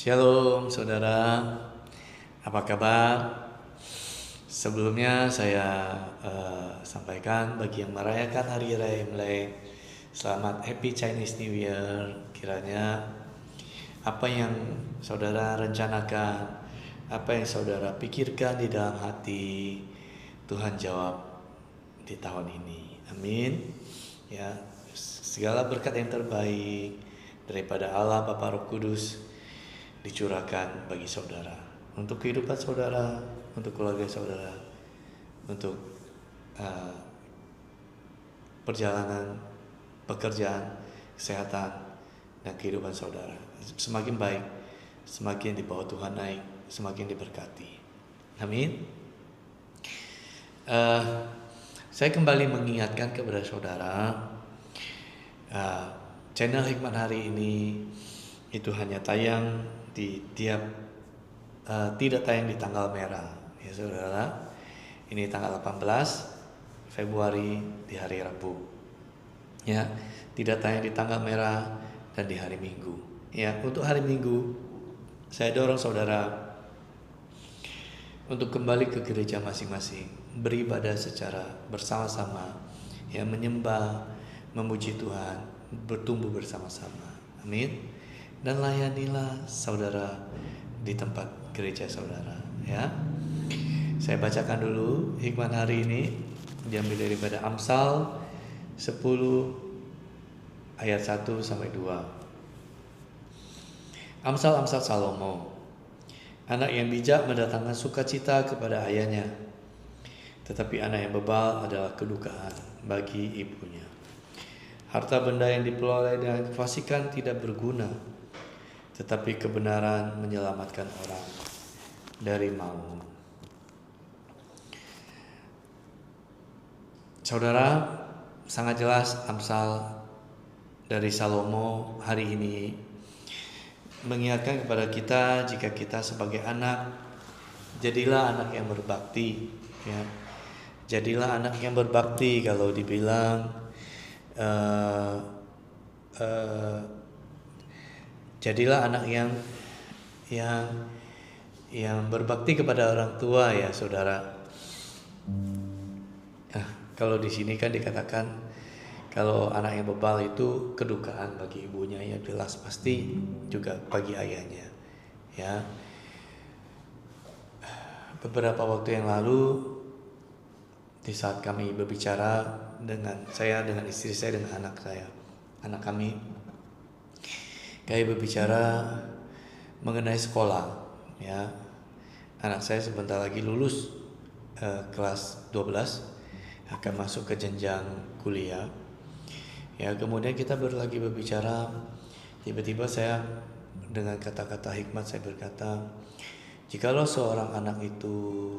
Shalom saudara, apa kabar? Sebelumnya saya sampaikan bagi yang merayakan Hari Raya Imlek, selamat Happy Chinese New Year. Kiranya apa yang saudara rencanakan, apa yang saudara pikirkan di dalam hati, Tuhan jawab di tahun ini. Amin. Ya, segala berkat yang terbaik daripada Allah Bapa Roh Kudus dicurahkan bagi saudara, untuk kehidupan saudara, untuk keluarga saudara, untuk perjalanan, pekerjaan, kesehatan, dan kehidupan saudara. Semakin baik, semakin dibawa Tuhan naik, semakin diberkati. Amin. Saya kembali mengingatkan kepada saudara, channel Hikmat Hari ini itu hanya tayang di tidak tayang di tanggal merah, ya saudara. Ini tanggal 18 Februari di hari Rabu, ya, tidak tayang di tanggal merah dan di hari Minggu. Ya, untuk hari Minggu saya dorong saudara untuk kembali ke gereja masing-masing, beribadah secara bersama-sama, ya, menyembah, memuji Tuhan, bertumbuh bersama-sama. Amin. Dan layanilah saudara di tempat gereja saudara, ya. Saya bacakan dulu hikmat hari ini, diambil daripada Amsal 10 ayat 1 sampai 2. Amsal Salomo. Anak yang bijak mendatangkan sukacita kepada ayahnya, tetapi anak yang bebal adalah kedukaan bagi ibunya. Harta benda yang diperoleh dengan kefasikan tidak berguna, tetapi kebenaran menyelamatkan orang dari maut. Saudara, sangat jelas Amsal dari Salomo hari ini mengingatkan kepada kita, jika kita sebagai anak, jadilah anak yang berbakti, ya. Jadilah anak yang berbakti. Kalau dibilang jadilah anak yang berbakti kepada orang tua, ya saudara. Kalau di sini kan dikatakan kalau anak yang bebal itu kedukaan bagi ibunya, ya jelas pasti juga bagi ayahnya, ya. Beberapa waktu yang lalu, di saat kami berbicara dengan istri saya, dengan anak kami berbicara mengenai sekolah, ya. Anak saya sebentar lagi lulus kelas 12, akan masuk ke jenjang kuliah, ya. Kemudian kita lagi berbicara, tiba-tiba saya dengan kata-kata hikmat saya berkata, jikalau seorang anak itu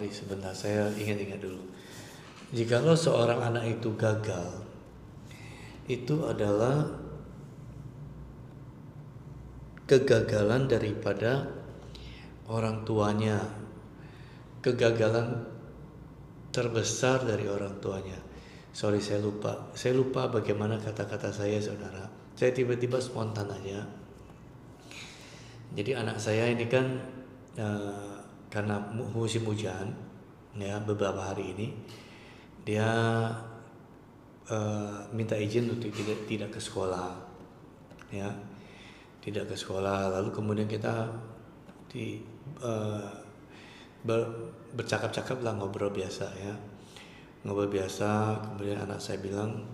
sebentar, saya ingat dulu. Jikalau seorang anak itu gagal, itu adalah kegagalan daripada orang tuanya, kegagalan terbesar dari orang tuanya. Saya lupa bagaimana kata-kata saya, saudara. Saya tiba-tiba spontan aja. Jadi anak saya ini kan karena musim hujan, ya, beberapa hari ini dia minta izin untuk tidak ke sekolah, ya, tidak ke sekolah. Lalu kemudian kita bercakap-cakap lah, ngobrol biasa, ya, ngobrol biasa. Kemudian anak saya bilang,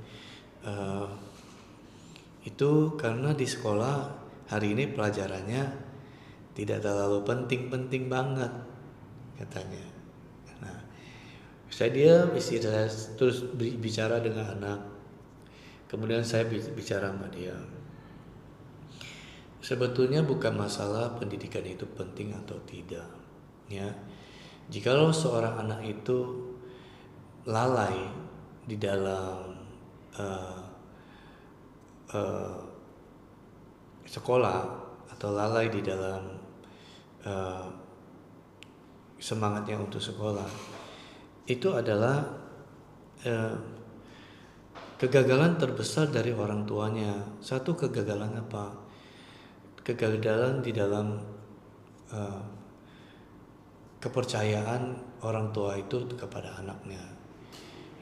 itu karena di sekolah hari ini pelajarannya tidak terlalu penting banget, katanya. Nah, saya terus bicara dengan anak. Kemudian saya bicara sama dia. Sebetulnya bukan masalah pendidikan itu penting atau tidak, ya. Jikalau seorang anak itu lalai di dalam sekolah, atau lalai di dalam semangatnya untuk sekolah, itu adalah eh, kegagalan terbesar dari orang tuanya. Satu kegagalan apa? Kegagalan di dalam eh, kepercayaan orang tua itu kepada anaknya.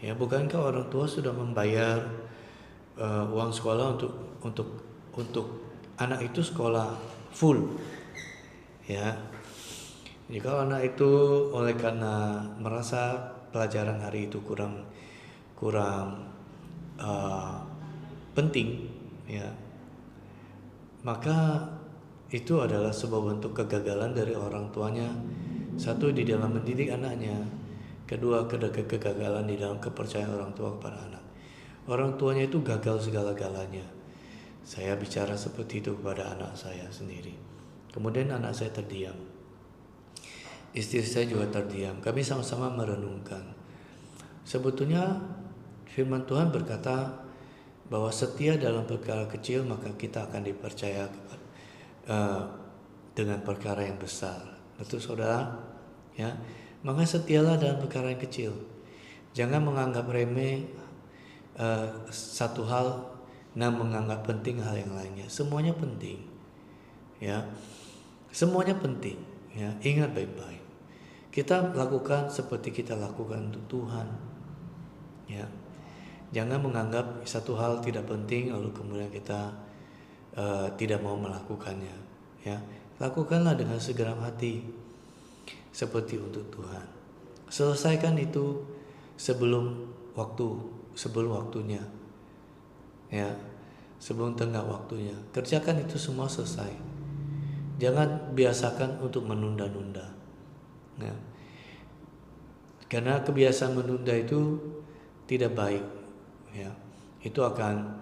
Ya, bukankah orang tua sudah membayar uang sekolah untuk anak itu sekolah full, ya. Jika anak itu oleh karena merasa pelajaran hari itu kurang penting, ya, maka itu adalah sebuah bentuk kegagalan dari orang tuanya. Satu, di dalam mendidik anaknya. Kedua, kegagalan di dalam kepercayaan orang tua kepada anak. Orang tuanya itu gagal segala-galanya. Saya bicara seperti itu kepada anak saya sendiri. Kemudian anak saya terdiam. Istri saya juga terdiam. Kami sama-sama merenungkan. Sebetulnya firman Tuhan berkata bahwa setia dalam perkara kecil maka kita akan dipercaya dengan perkara yang besar. Betul saudara? Ya. Maka setialah dalam perkara yang kecil. Jangan menganggap remeh satu hal dan menganggap penting hal yang lainnya. Semuanya penting. Ya. Semuanya penting, ya. Ingat baik-baik. Kita lakukan seperti kita lakukan untuk Tuhan. Ya. Jangan menganggap satu hal tidak penting lalu kemudian kita tidak mau melakukannya, ya. Lakukanlah dengan segenap hati seperti untuk Tuhan. Selesaikan itu sebelum waktunya, ya, sebelum tengah waktunya. Kerjakan itu semua selesai. Jangan biasakan untuk menunda-nunda, ya. Karena kebiasaan menunda itu tidak baik, ya. Itu akan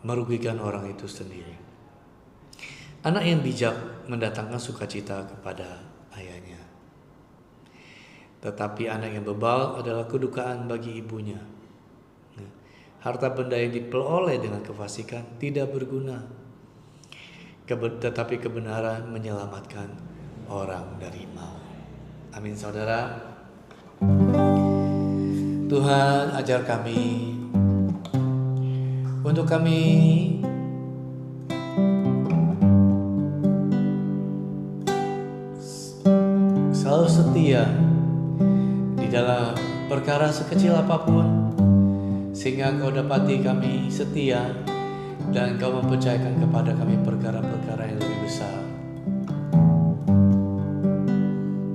merugikan orang itu sendiri. Anak yang bijak mendatangkan sukacita kepada ayahnya. Tetapi anak yang bebal adalah kedukaan bagi ibunya. Harta benda yang diperoleh dengan kefasikan tidak berguna. Tetapi kebenaran menyelamatkan orang dari maut. Amin saudara. Tuhan ajar kami untuk kami selalu setia di dalam perkara sekecil apapun, sehingga Engkau dapati kami setia dan Engkau mempercayakan kepada kami perkara-perkara yang lebih besar.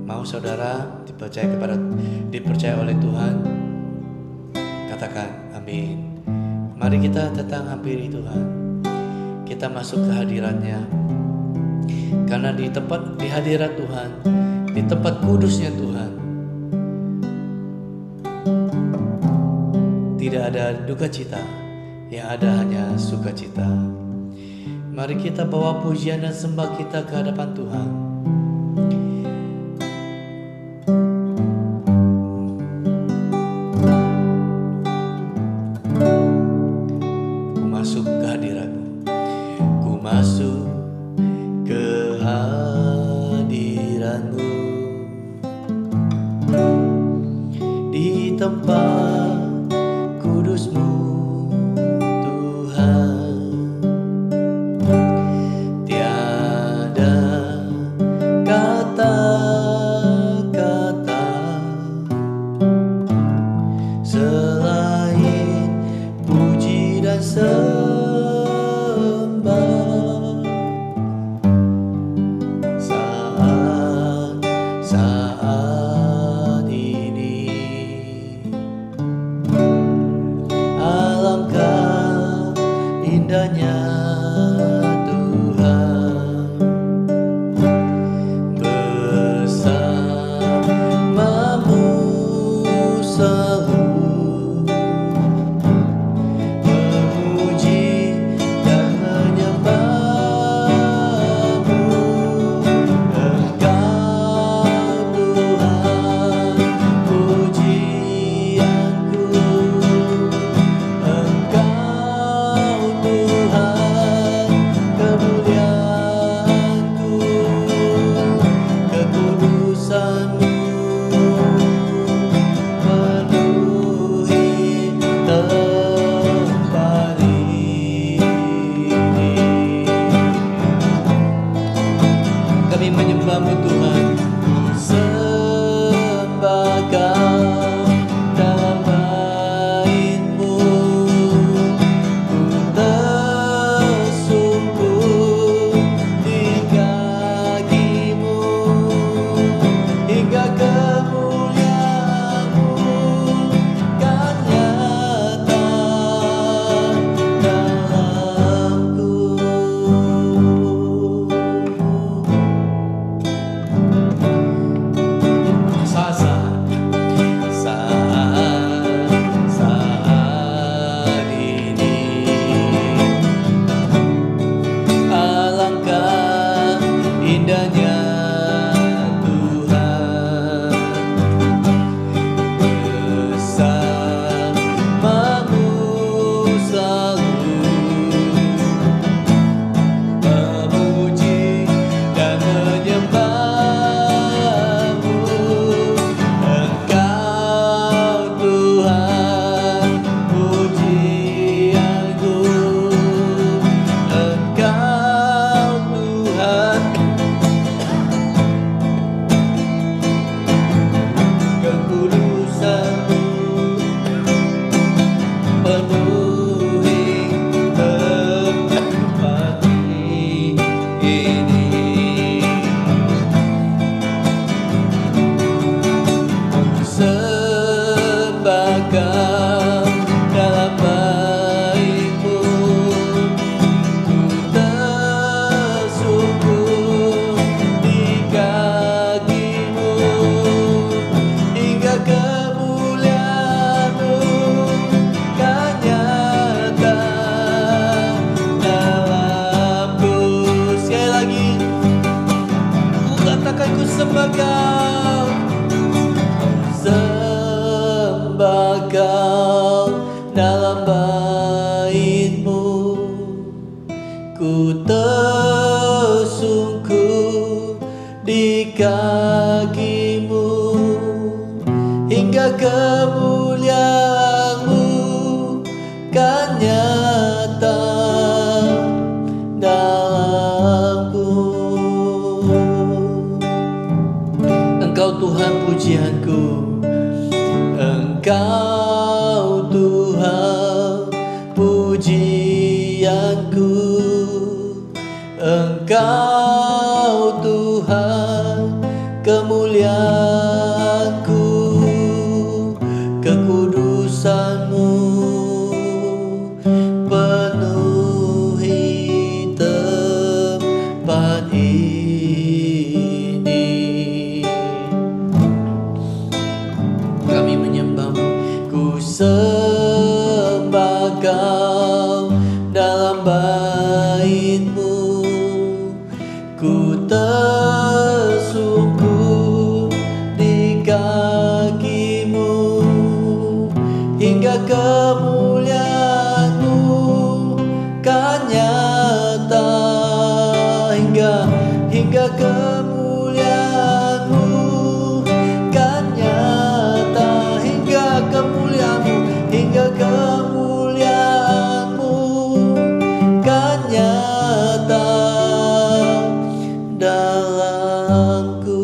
Mau saudara dipercaya oleh Tuhan? Katakan amin. Mari kita datang hampiri Tuhan. Kita masuk ke hadirat-Nya. Karena di hadirat Tuhan, di tempat kudusnya Tuhan, tidak ada duka cita, yang ada hanya sukacita. Mari kita bawa pujian dan sembah kita ke hadapan Tuhan. Ku masuk ke hadirat-Mu, ku masuk ke hadirat-Mu, di tempat kudus-Mu Tuhan. Tiada kata-kata selain puji dan sembah saat ini. hingga kemuliaan-Mu kan nyata dalamku. Engkau Tuhan pujianku, Engkau Tuhan pujianku, Engkau Tuhan kemuliaanku, kekudusan-Mu penuhi tempat ini. Kami menyembah-Mu, ku sembah Kau dalam bait-Mu, ku tersungkur di kaki-Mu hingga kemuliaan-Mu kan nyata, hingga kemuliaan-Mu kan nyata, hingga kemuliaan-Mu kan nyata dalamku.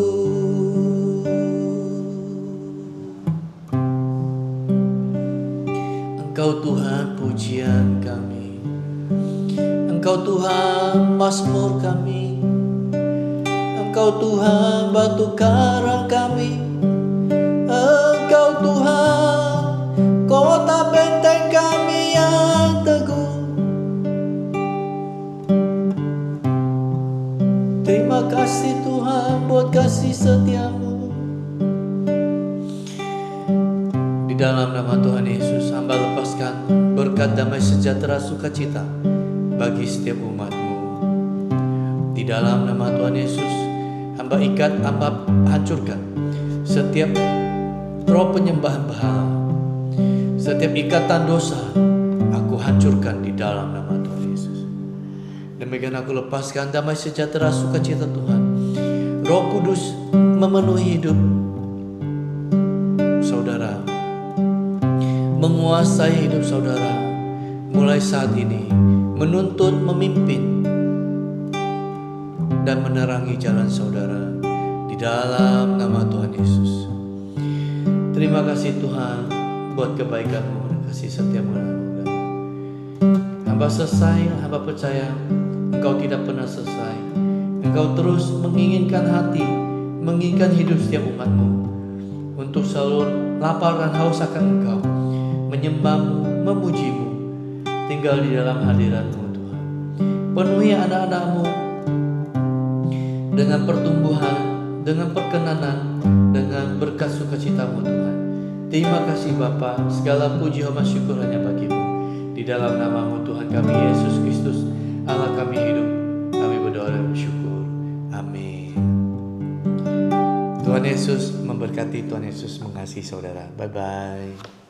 Engkau Tuhan pujian kami, Engkau Tuhan mazmur kami, Engkau Tuhan batu karang kami, Engkau Tuhan kota benteng kami yang teguh. Terima kasih Tuhan buat kasih setia-Mu. Di dalam nama Tuhan Yesus, hamba lepaskan berkat damai sejahtera sukacita bagi setiap umat-Mu. Di dalam nama Tuhan Yesus, hamba ikat, hamba hancurkan setiap roh penyembahan berhala, setiap ikatan dosa aku hancurkan di dalam nama Tuhan Yesus. Demikian aku lepaskan damai sejahtera sukacita Tuhan. Roh Kudus memenuhi hidup saudara, menguasai hidup saudara mulai saat ini, menuntun, memimpin, dan menerangi jalan saudara di dalam nama Tuhan Yesus. Terima kasih Tuhan buat kebaikan-Mu dan kasih setia-Mu dan anugerah. Hamba selesai, hamba percaya Engkau tidak pernah selesai. Engkau terus menginginkan hati, menginginkan hidup setiap umat-Mu untuk selalu lapar dan haus akan Engkau, menyembah-Mu, memuji-Mu, tinggal di dalam hadirat-Mu Tuhan. Penuhi anak-anak-Mu dengan pertumbuhan, dengan perkenanan, dengan berkat sukacita-Mu Tuhan. Terima kasih Bapa, segala puji hormat syukur hanya bagi-Mu. Di dalam nama-Mu Tuhan kami Yesus Kristus, Allah kami hidup, kami berdoa dan bersyukur. Amin. Tuhan Yesus memberkati, Tuhan Yesus mengasihi saudara. Bye-bye.